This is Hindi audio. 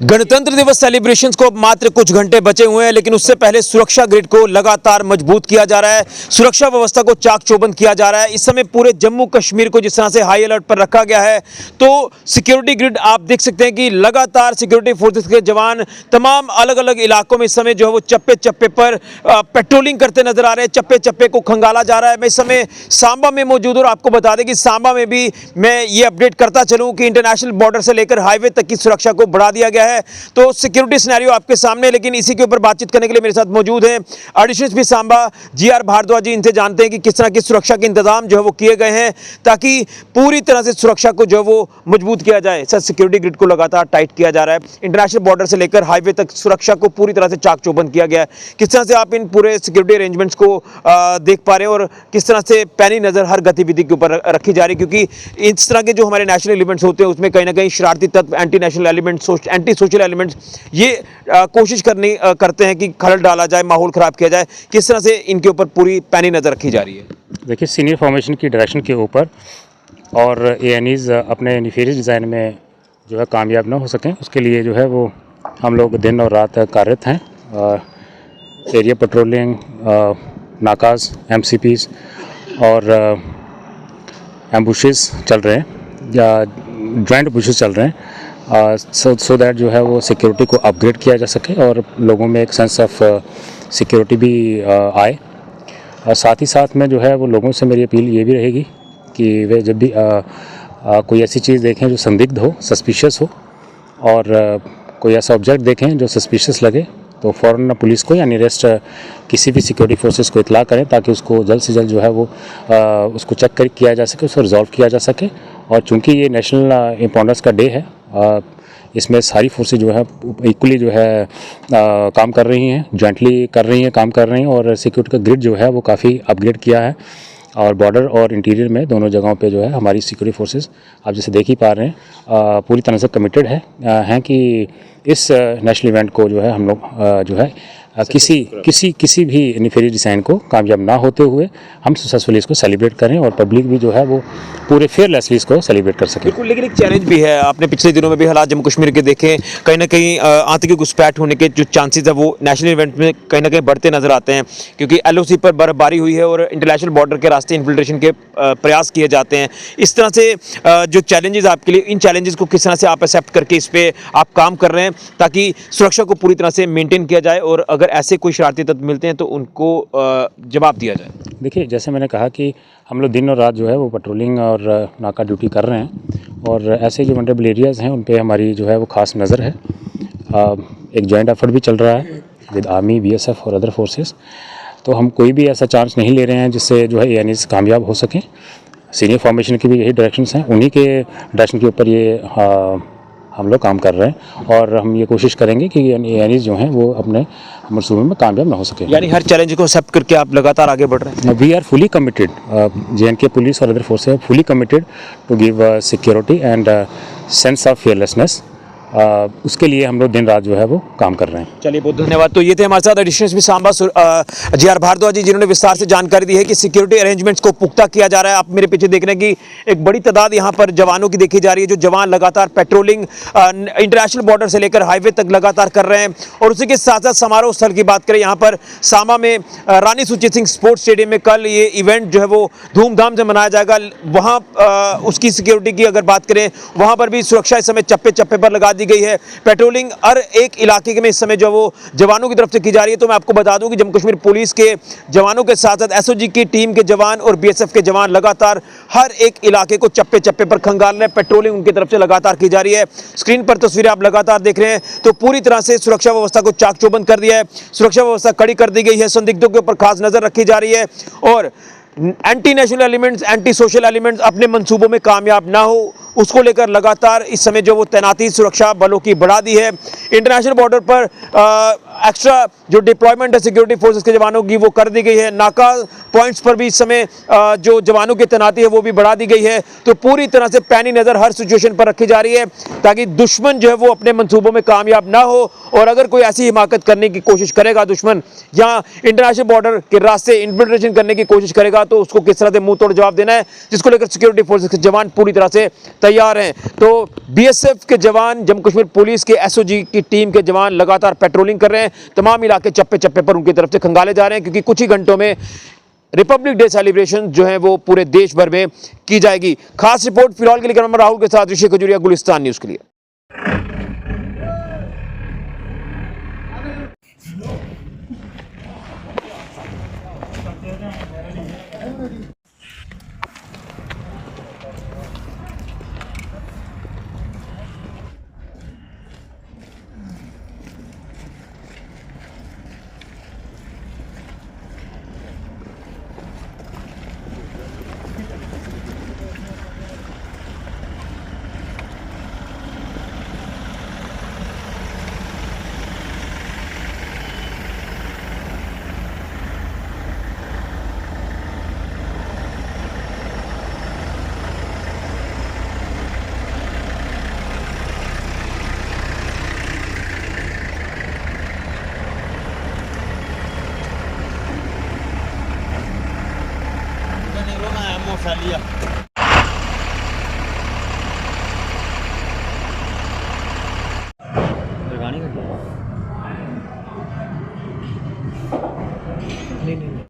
गणतंत्र दिवस सेलिब्रेशंस को अब मात्र कुछ घंटे बचे हुए हैं, लेकिन उससे पहले सुरक्षा ग्रिड को लगातार मजबूत किया जा रहा है। सुरक्षा व्यवस्था को चाक चौबंद किया जा रहा है। इस समय पूरे जम्मू कश्मीर को जिस तरह से हाई अलर्ट पर रखा गया है, तो सिक्योरिटी ग्रिड आप देख सकते हैं कि लगातार सिक्योरिटी फोर्सेस के जवान तमाम अलग अलग इलाकों में इस समय जो है वो चप्पे चप्पे पर पेट्रोलिंग करते नजर आ रहे हैं। चप्पे चप्पे को खंगाला जा रहा है। मैं इस समय सांबा में मौजूद हूं और आपको बता दें कि सांबा में भी मैं ये अपडेट करता चलूं कि इंटरनेशनल बॉर्डर से लेकर हाईवे तक की सुरक्षा को बढ़ा दिया गया है। तो सिक्योरिटी सिनेरियो आपके सामने, लेकिन इसी के ऊपर बातचीत करने के लिए मेरे साथ मौजूद हैं additional SP Samba GR Bhardwaj ji. इनसे जानते हैं कि किस तरह की सुरक्षा के इंतजाम जो है वो किए गए हैं ताकि पूरी तरह से सुरक्षा को जो है वो मजबूत किया जाए। सर, सिक्योरिटी ग्रिड को लगातार टाइट किया जा रहा है। इंटरनेशनल बॉर्डर से लेकर हाईवे तक सुरक्षा को पूरी तरह से चाक चौबंद किया गया है। किस तरह से आप इन पूरे सिक्योरिटी अरेंजमेंट्स को देख पा रहे हैं और किस तरह से पैनी नजर हर गतिविधि के ऊपर रखी जा रही है, क्योंकि इस तरह के जो हमारे नेशनल एलिमेंट्स होते हैं उसमें कहीं ना कहीं शरारती तत्व, anti national elements, anti social elements ये कोशिश करते हैं कि खलल डाला जाए, माहौल खराब किया जाए। किस तरह से इनके ऊपर पूरी पैनी नजर रखी जा रही है? देखिए, सीनियर फॉर्मेशन की डायरेक्शन के ऊपर और एएनईज अपने निफेरियस डिज़ाइन में जो है कामयाब ना हो सकें, उसके लिए जो है वो हम लोग दिन और रात कार्यरत हैं। एरिया पेट्रोलिंग, नाकाज, एमसीपीज और एम्बुशेस चल रहे हैं या जॉइंट एम्बुशेस चल रहे हैं, सो दैट जो है वो सिक्योरिटी को अपग्रेड किया जा सके और लोगों में एक सेंस ऑफ सिक्योरिटी भी आए। और साथ ही साथ में जो है वो लोगों से मेरी अपील ये भी रहेगी कि वे जब भी कोई ऐसी चीज़ देखें जो संदिग्ध हो, सस्पिशियस हो, और कोई ऐसा ऑब्जेक्ट देखें जो सस्पिशियस लगे, तो फ़ौरन पुलिस को या नियरेस्ट किसी भी सिक्योरिटी फोर्सेस को इतला करें ताकि उसको जल्द से जल्द जो है वो उसको चेक किया जा सके, उसको रिजॉल्व किया जा सके। और चूंकि ये नेशनल इम्पोर्टेंस का डे है, इसमें सारी फोर्सेस जो है इक्वली जो है काम कर रही हैं, जॉइंटली कर रही हैं, काम कर रही हैं, और सिक्योरिटी का ग्रिड जो है वो काफ़ी अपग्रेड किया है। और बॉर्डर और इंटीरियर में दोनों जगहों पे जो है हमारी सिक्योरिटी फोर्सेस आप जैसे देख ही पा रहे हैं पूरी तरह से कमिटेड हैं कि इस नेशनल इवेंट को जो है हम लोग जो है किसी भी नेफेरियस डिज़ाइन को कामयाब ना होते हुए हम सक्सेसफुली इसको सेलिब्रेट करें और पब्लिक भी जो है वो पूरे फेयरलेसली इसको सेलिब्रेट कर सके। बिल्कुल, लेकिन एक चैलेंज भी है। आपने पिछले दिनों में भी हालात जम्मू कश्मीर के देखे, कहीं ना कहीं आतंकी घुसपैठ होने के जो चांसेस है वो नेशनल इवेंट में कहीं ना कहीं बढ़ते नजर आते हैं, क्योंकि एलओसी पर बर्फबारी हुई है और इंटरनेशनल बॉर्डर के रास्ते इन्फिल्ट्रेशन के प्रयास किए जाते हैं। इस तरह से जो चैलेंजेस आपके लिए, इन चैलेंजेस को किस तरह से आप एक्सेप्ट करके इस पर आप काम कर रहे हैं ताकि सुरक्षा को पूरी तरह से मेनटेन किया जाए और अगर ऐसे कोई शरारती तत्व मिलते हैं तो उनको जवाब दिया जाए? देखिए, जैसे मैंने कहा कि हम लोग दिन और रात जो है वो पेट्रोलिंग और नाका ड्यूटी कर रहे हैं और ऐसे जो वनरेबल एरियाज़ हैं उन पे हमारी जो है वो ख़ास नज़र है। एक जॉइंट एफर्ट भी चल रहा है विद आर्मी, बीएसएफ और अदर फोर्सेस। तो हम कोई भी ऐसा चांस नहीं ले रहे हैं जिससे जो है एएनईज कामयाब हो सकें। सीनियर फॉर्मेशन की भी यही डायरेक्शंस हैं, उन्हीं के डायरेक्शन के ऊपर ये हम लोग काम कर रहे हैं और हम ये कोशिश करेंगे कि एएनईज जो हैं वो अपने मंसूबे में कामयाब ना हो सके। यानी हर चैलेंज को एक्सेप्ट करके आप लगातार आगे बढ़ रहे हैं? We are fully committed, J and K police और other forces are fully committed to give security and sense of fearlessness. उसके लिए हम लोग दिन रात जो है वो काम कर रहे हैं। चलिए, बहुत धन्यवाद। तो ये थे हमारे साथ additional SP Samba GR Bhardwaj ji, जिन्होंने विस्तार से जानकारी दी है कि सिक्योरिटी अरेंजमेंट्स को पुख्ता किया जा रहा है। आप मेरे पीछे देख रहे हैं कि एक बड़ी तादाद यहाँ पर जवानों की देखी जा रही है, जो जवान लगातार पेट्रोलिंग इंटरनेशनल बॉर्डर से लेकर हाईवे तक लगातार कर रहे हैं। और उसी के साथ साथ समारोह स्थल की बात करें, यहाँ पर सांबा में रानी सुरजीत सिंह स्पोर्ट्स स्टेडियम में कल ये इवेंट जो है वो धूमधाम से मनाया जाएगा। वहाँ उसकी सिक्योरिटी की अगर बात करें, वहाँ पर भी सुरक्षा इस समय चप्पे चप्पे पर लगा दी गई है। पेट्रोलिंग हर एक इलाके में इस समय जो वो जवानों की तरफ से की जा रही है। तो मैं आपको बता दूं कि जम्मू कश्मीर पुलिस के जवानों के साथ साथ एसओजी की टीम के जवान और बीएसएफ के जवान लगातार हर एक इलाके को चप्पे चप्पे पर खंगाल रहे हैं। पेट्रोलिंग उनकी तरफ से लगातार की जा रही है। स्क्रीन पर तस्वीरें आप लगातार देख रहे हैं। तो पूरी तरह से सुरक्षा व्यवस्था को चाक चौबंद कर दिया है, सुरक्षा व्यवस्था कड़ी कर दी गई है, संदिग्धों के ऊपर खास नजर रखी जा रही है और anti national elements, anti social elements अपने मंसूबों में कामयाब ना हो, उसको लेकर लगातार इस समय जो वो तैनाती सुरक्षा बलों की बढ़ा दी है। इंटरनेशनल बॉर्डर पर एक्स्ट्रा जो डिप्लॉयमेंट है सिक्योरिटी फोर्सेस के जवानों की वो कर दी गई है। नाका पॉइंट्स पर भी इस समय जो जवानों की तैनाती है वो भी बढ़ा दी गई है। तो पूरी तरह से पैनी नज़र हर सिचुएशन पर रखी जा रही है ताकि दुश्मन जो है वो अपने मंसूबों में कामयाब ना हो, और अगर कोई ऐसी हिमाकत करने की कोशिश करेगा दुश्मन या इंटरनेशनल बॉर्डर के रास्ते इन्फिल्ट्रेशन करने की कोशिश करेगा तो उसको किस तरह से मुंह तोड़ जवाब देना है, जिसको लेकर सिक्योरिटी फोर्सेस के जवान पूरी तरह से तैयार हैं। तो बीएसएफ के जवान, जम्मू कश्मीर पुलिस के एसओजी की टीम के जवान लगातार पेट्रोलिंग कर रहे हैं। तमाम इलाके चप्पे चप्पे पर उनकी तरफ से खंगाले जा रहे हैं क्योंकि कुछ ही घंटों में रिपब्लिक डे सेलिब्रेशन जो है वो पूरे देश भर में की जाएगी। खास रिपोर्ट फिलहाल के लिए कैमरामैन राहुल के साथ ऋषि खजूरिया, गुलिस्तान न्यूज़ के लिए। Salía. नहीं नहीं